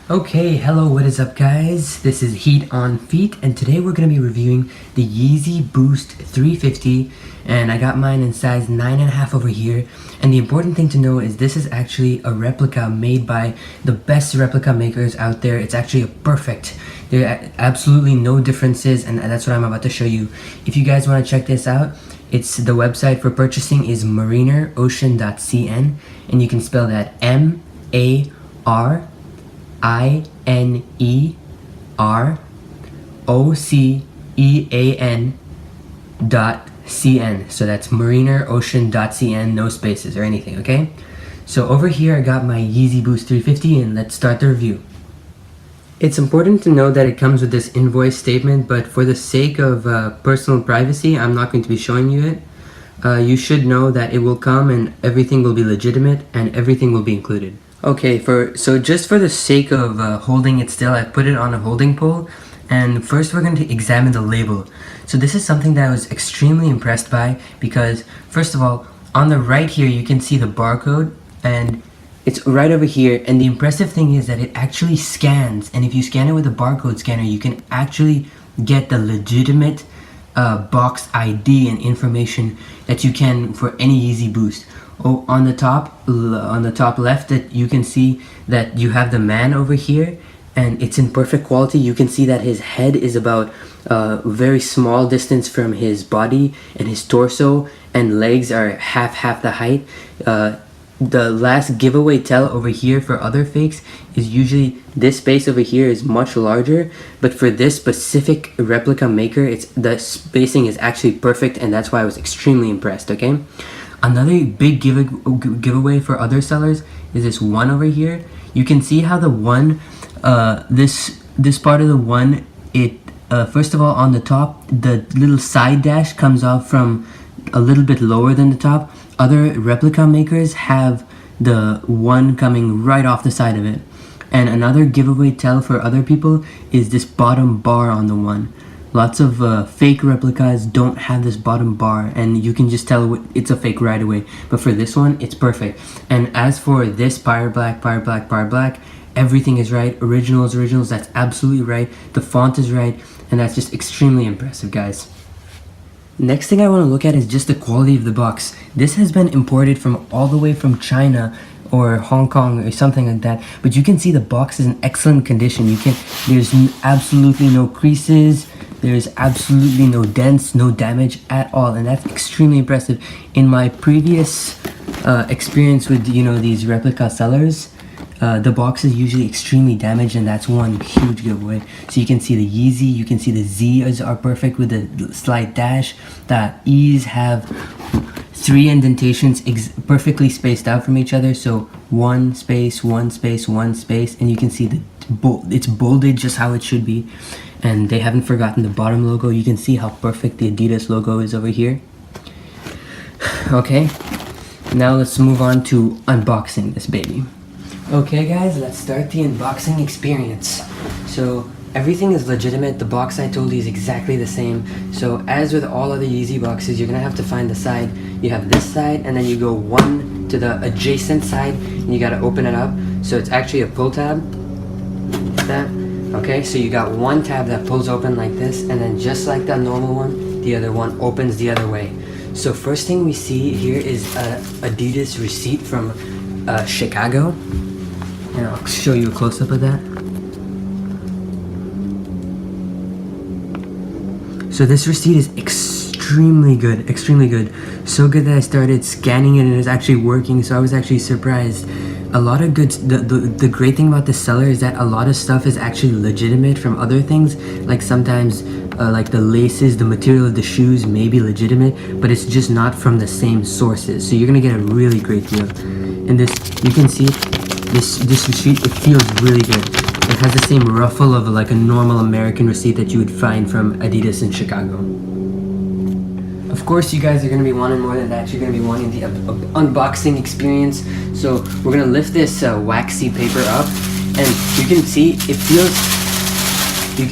Okay, hello, what is up guys? This is Heat on Feet, and today we're going to be reviewing the Yeezy Boost 350, and I got mine in size 9.5 over here. And the important thing to know is this is actually a replica made by the best replica makers out there. It's actually a perfect. There are absolutely no differences, and that's what I'm about to show you. If you guys want to check this out, the website for purchasing is marinerocean.cn, and you can spell that marinerocean.cn. So that's marinerocean.cn, no spaces or anything, okay? So over here I got my Yeezy Boost 350, and let's start the review. It's important to know that it comes with this invoice statement, but for the sake of personal privacy, I'm not going to be showing you it. You should know that it will come and everything will be legitimate and everything will be included. Okay, so just for the sake of holding it still, I put it on a holding pole, and first we're going to examine the label. So this is something that I was extremely impressed by because, first of all, on the right here you can see the barcode, and it's right over here, and the impressive thing is that it actually scans, and if you scan it with a barcode scanner, you can actually get the legitimate box ID and information that you can for any Yeezy Boost. Oh, on the top left, that you can see that you have the man over here, and it's in perfect quality. You can see that his head is about a very small distance from his body, and his torso and legs are half the height. The last giveaway tell over here for other fakes is usually this space over here is much larger, but for this specific replica maker, the spacing is actually perfect, and that's why I was extremely impressed. Okay, another big giveaway for other sellers is this one over here. You can see how the one, this part of the one, first of all, on the top, the little side dash comes off from a little bit lower than the top. Other replica makers have the one coming right off the side of it. And another giveaway tell for other people is this bottom bar on the one. Lots of fake replicas don't have this bottom bar, and you can just tell it's a fake right away. But for this one, it's perfect. And as for this Pirate Black, everything is right. Originals, that's absolutely right. The font is right, and that's just extremely impressive, guys. Next thing I want to look at is just the quality of the box. This has been imported from all the way from China or Hong Kong or something like that, but you can see the box is in excellent condition. There's absolutely no creases, there's absolutely no dents, no damage at all, and that's extremely impressive. In my previous experience with these replica sellers, the box is usually extremely damaged, and that's one huge giveaway. So you can see the Yeezy, you can see the Z's are perfect with the slight dash. The E's have 3 indentations perfectly spaced out from each other, so one space, and you can see it's bolded just how it should be, and they haven't forgotten the bottom logo. You can see how perfect the Adidas logo is over here. Okay, now let's move on to unboxing this baby. Okay guys, let's start the unboxing experience. So everything is legitimate. The box I told you is exactly the same. So as with all other Yeezy boxes, you're gonna have to find the side. You have this side, and then you go one to the adjacent side, and you gotta open it up. So it's actually a pull tab, like that. Okay, so you got one tab that pulls open like this, and then just like that normal one, the other one opens the other way. So first thing we see here is a Adidas receipt from Chicago. And I'll show you a close-up of that. So this receipt is extremely good. So good that I started scanning it and it's actually working, so I was actually surprised. A lot of good, the great thing about this seller is that a lot of stuff is actually legitimate from other things. Like sometimes like the laces, the material of the shoes may be legitimate, but it's just not from the same sources. So you're gonna get a really great deal. And this, you can see this receipt, it feels really good. It has the same ruffle of like a normal American receipt that you would find from Adidas in Chicago. Of course, you guys are going to be wanting more than that. You're going to be wanting the unboxing experience. So we're going to lift this waxy paper up, and you can see it feels,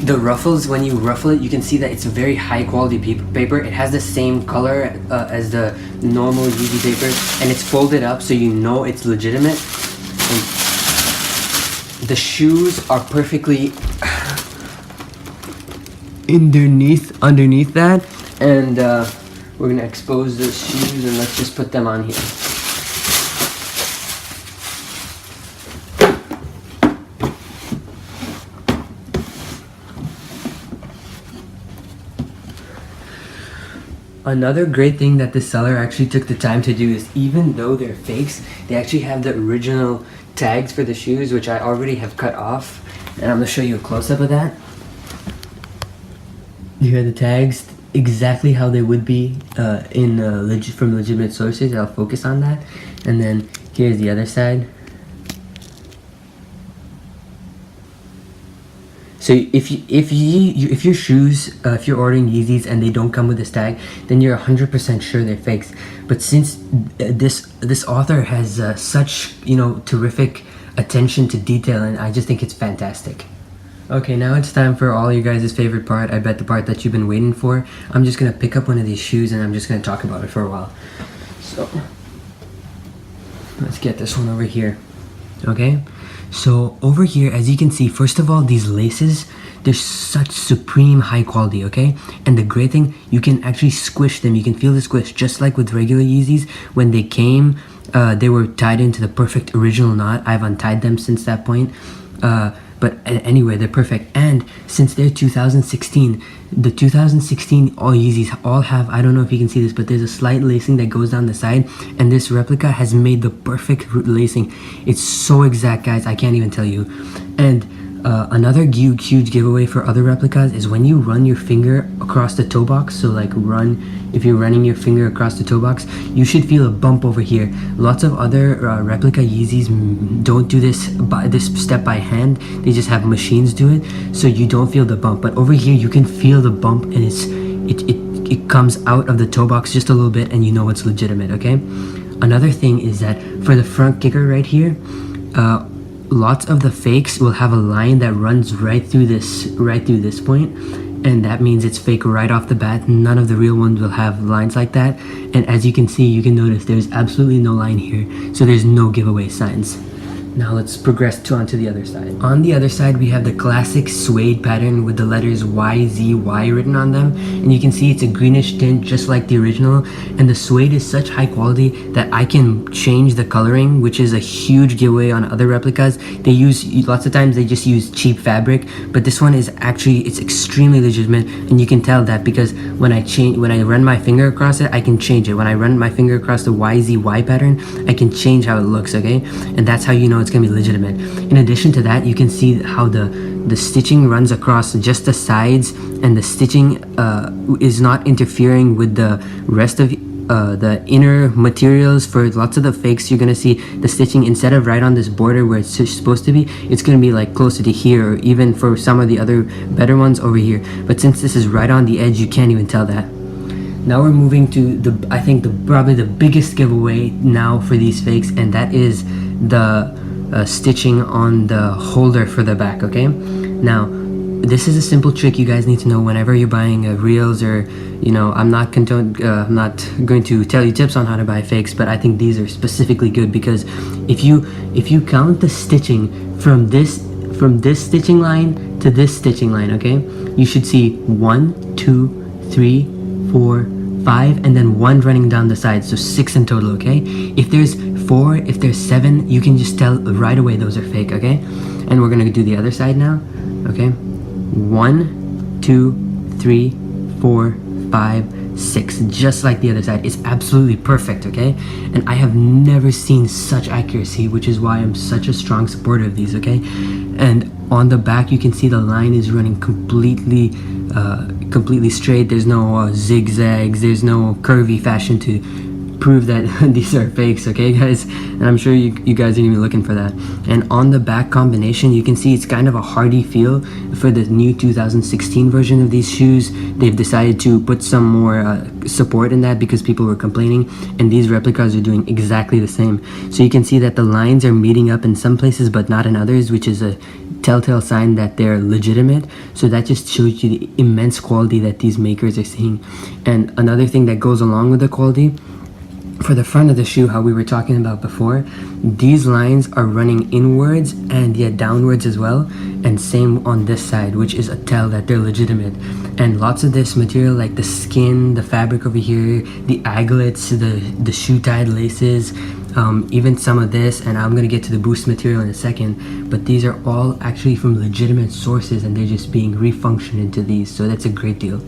the ruffles, when you ruffle it, you can see that it's a very high quality paper. It has the same color as the normal Yeezy paper, and it's folded up so you know it's legitimate. And the shoes are perfectly underneath that, and we're gonna expose those shoes, and let's just put them on here. Another great thing that the seller actually took the time to do is, even though they're fakes, they actually have the original tags for the shoes, which I already have cut off, and I'm gonna show you a close-up of that. Here are the tags, exactly how they would be from legitimate sources. I'll focus on that, and then here's the other side. So if your shoes, if you're ordering Yeezys and they don't come with this tag, then you're 100% sure they're fakes. But since this author has such terrific attention to detail, and I just think it's fantastic. Okay, now it's time for all you guys' favorite part. I bet the part that you've been waiting for. I'm just gonna pick up one of these shoes and I'm just gonna talk about it for a while. So let's get this one over here. Okay, so over here, as you can see, first of all, these laces, they're such supreme high quality, okay? And the great thing, you can actually squish them. You can feel the squish, just like with regular Yeezys. When they came, they were tied into the perfect original knot. I've untied them since that point. But anyway, they're perfect. And since they're 2016, the 2016 all Yeezys all have, I don't know if you can see this, but there's a slight lacing that goes down the side, and this replica has made the perfect lacing. It's so exact, guys, I can't even tell you. And another huge giveaway for other replicas is when you run your finger across the toe box. So like if you're running your finger across the toe box, you should feel a bump over here. Lots of other replica Yeezys don't do this step by hand. They just have machines do it, so you don't feel the bump. But over here, you can feel the bump, and it comes out of the toe box just a little bit, and you know it's legitimate. Okay. Another thing is that for the front kicker right here, lots of the fakes will have a line that runs right through this point, and that means it's fake right off the bat. None of the real ones will have lines like that. And as you can see, you can notice there's absolutely no line here, so there's no giveaway signs. Now let's progress onto the other side. On the other side, we have the classic suede pattern with the letters YZY written on them. And you can see it's a greenish tint just like the original. And the suede is such high quality that I can change the coloring, which is a huge giveaway on other replicas. Lots of times they just use cheap fabric, but this one is actually, it's extremely legitimate. And you can tell that because when I run my finger across it, I can change it. When I run my finger across the YZY pattern, I can change how it looks, okay? And that's how you know it's gonna be legitimate. In addition to that, you can see how the stitching runs across just the sides, and the stitching is not interfering with the rest of the inner materials. For lots of the fakes, you're gonna see the stitching, instead of right on this border where it's supposed to be, it's gonna be like closer to here, or even for some of the other better ones over here. But since this is right on the edge, you can't even tell that. Now we're moving to probably the biggest giveaway now for these fakes, and that is the stitching on the holder for the back. Okay, now this is a simple trick you guys need to know whenever you're buying reels, or I'm not going to tell you tips on how to buy fakes, but I think these are specifically good because if you count the stitching from this stitching line to this stitching line, okay, you should see 1, 2, 3, 4, 5, and then 1 running down the side, so 6 in total. Okay, if there's 4, if there's 7, you can just tell right away those are fake. Okay, and we're gonna do the other side now. Okay, 1, 2, 3, 4, 5, 6, just like the other side. It's absolutely perfect. Okay, and I have never seen such accuracy, which is why I'm such a strong supporter of these. Okay, and on the back you can see the line is running completely straight. There's no zigzags, there's no curvy fashion to prove that these are fakes. Okay guys, and I'm sure you guys are gonna be looking for that. And on the back combination, you can see it's kind of a hardy feel for the new 2016 version of these shoes. They've decided to put some more support in that because people were complaining, and these replicas are doing exactly the same. So you can see that the lines are meeting up in some places but not in others, which is a telltale sign that they're legitimate. So that just shows you the immense quality that these makers are seeing. And another thing that goes along with the quality For the front of the shoe, how we were talking about before, these lines are running inwards and yet downwards as well, and same on this side, which is a tell that they're legitimate. And lots of this material, like the skin, the fabric over here, the aglets, the shoe tied laces, even some of this, and I'm gonna get to the boost material in a second, but these are all actually from legitimate sources and they're just being refunctioned into these, so that's a great deal.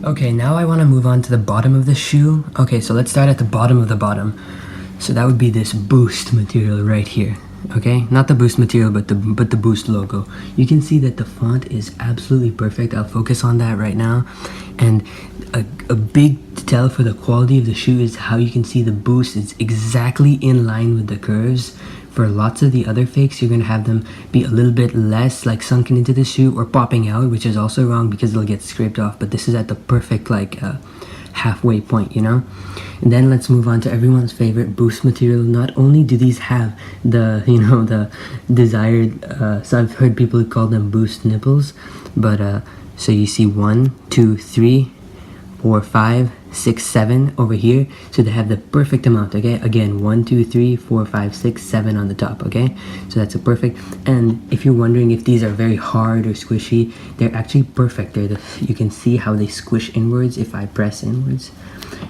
Okay, now I want to move on to the bottom of the shoe. Okay, so let's start at the bottom of the bottom. So that would be this boost material right here. Okay, not the boost material, but the boost logo. You can see that the font is absolutely perfect. I'll focus on that right now. And a big tell for the quality of the shoe is how you can see the boost is exactly in line with the curves. For lots of the other fakes, you're gonna have them be a little bit less like sunken into the shoe or popping out, which is also wrong because they'll get scraped off. But this is at the perfect like halfway point, you know. And then let's move on to everyone's favorite boost material. Not only do these have the the desired, so I've heard people call them boost nipples, but so you see 1, 2, 3, 4, 5, 6, 7 over here, so they have the perfect amount. Okay, again 1, 2, 3, 4, 5, 6, 7 on the top. Okay, so that's a perfect. And if you're wondering if these are very hard or squishy, they're actually perfect. You can see how they squish inwards if I press inwards,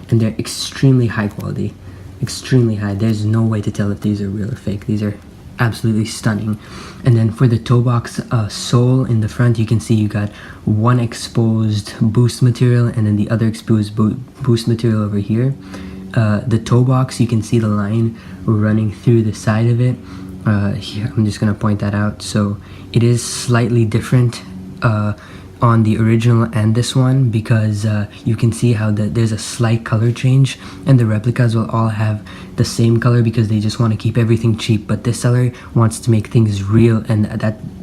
and they're extremely high quality, extremely high. There's no way to tell if these are real or fake. These are absolutely stunning. And then for the toe box sole in the front, you can see you got one exposed boost material and then the other exposed boost material over here. The toe box, you can see the line running through the side of it. Here, I'm just gonna point that out. So it is slightly different on the original and this one, because you can see how there's a slight color change, and the replicas will all have the same color because they just want to keep everything cheap, but this seller wants to make things real, and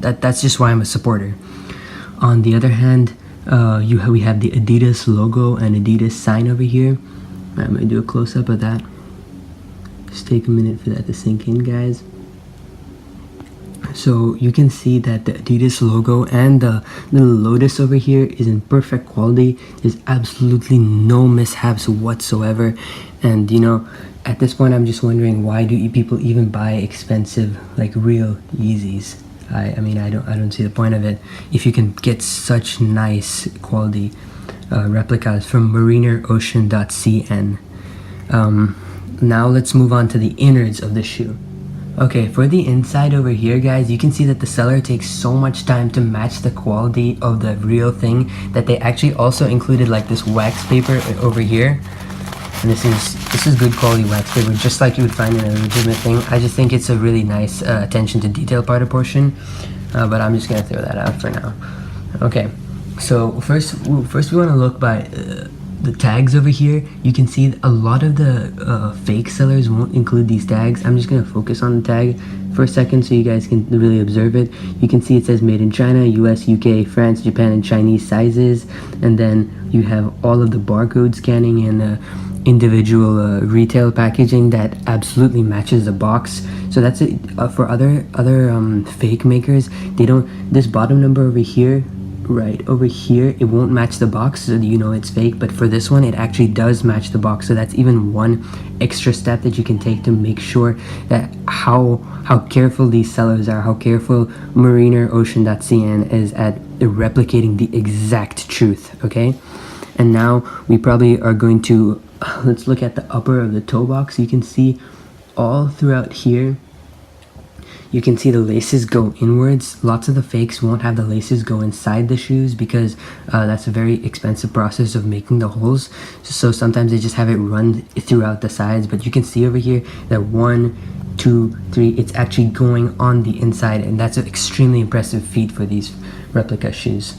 that's just why I'm a supporter. On the other hand, we have the Adidas logo and Adidas sign over here. I'm gonna do a close-up of that. Just take a minute for that to sink in, guys. So you can see that the Adidas logo and the little lotus over here is in perfect quality. There's absolutely no mishaps whatsoever. And you know, at this point I'm just wondering, why do people even buy expensive, like real Yeezys? I mean, I don't see the point of it if you can get such nice quality replicas from marinerocean.cn. Now let's move on to the innards of the shoe. Okay, for the inside over here, guys, you can see that the seller takes so much time to match the quality of the real thing that they actually also included like this wax paper over here. And this is good quality wax paper, just like you would find in a legitimate thing. I just think it's a really nice attention to detail part of portion, but I'm just gonna throw that out for now. Okay, so first we want to look by the tags over here. You can see a lot of the fake sellers won't include these tags. I'm just going to focus on the tag for a second so you guys can really observe it. You can see it says made in China, US, UK, France, Japan, and Chinese sizes. And then you have all of the barcode scanning and individual retail packaging that absolutely matches the box. So that's it. For other fake makers, they don't, this bottom number over here, right over here, it won't match the box, so you know it's fake. But for this one, it actually does match the box, so that's even one extra step that you can take to make sure that how careful these sellers are, how careful marinerocean.cn is at replicating the exact truth. Okay, and now we probably are going to let's look at the upper of the toe box. You can see all throughout here, you can see the laces go inwards. Lots of the fakes won't have the laces go inside the shoes because that's a very expensive process of making the holes. So sometimes they just have it run throughout the sides. But you can see over here that 1, 2, 3, it's actually going on the inside, and that's an extremely impressive feat for these replica shoes.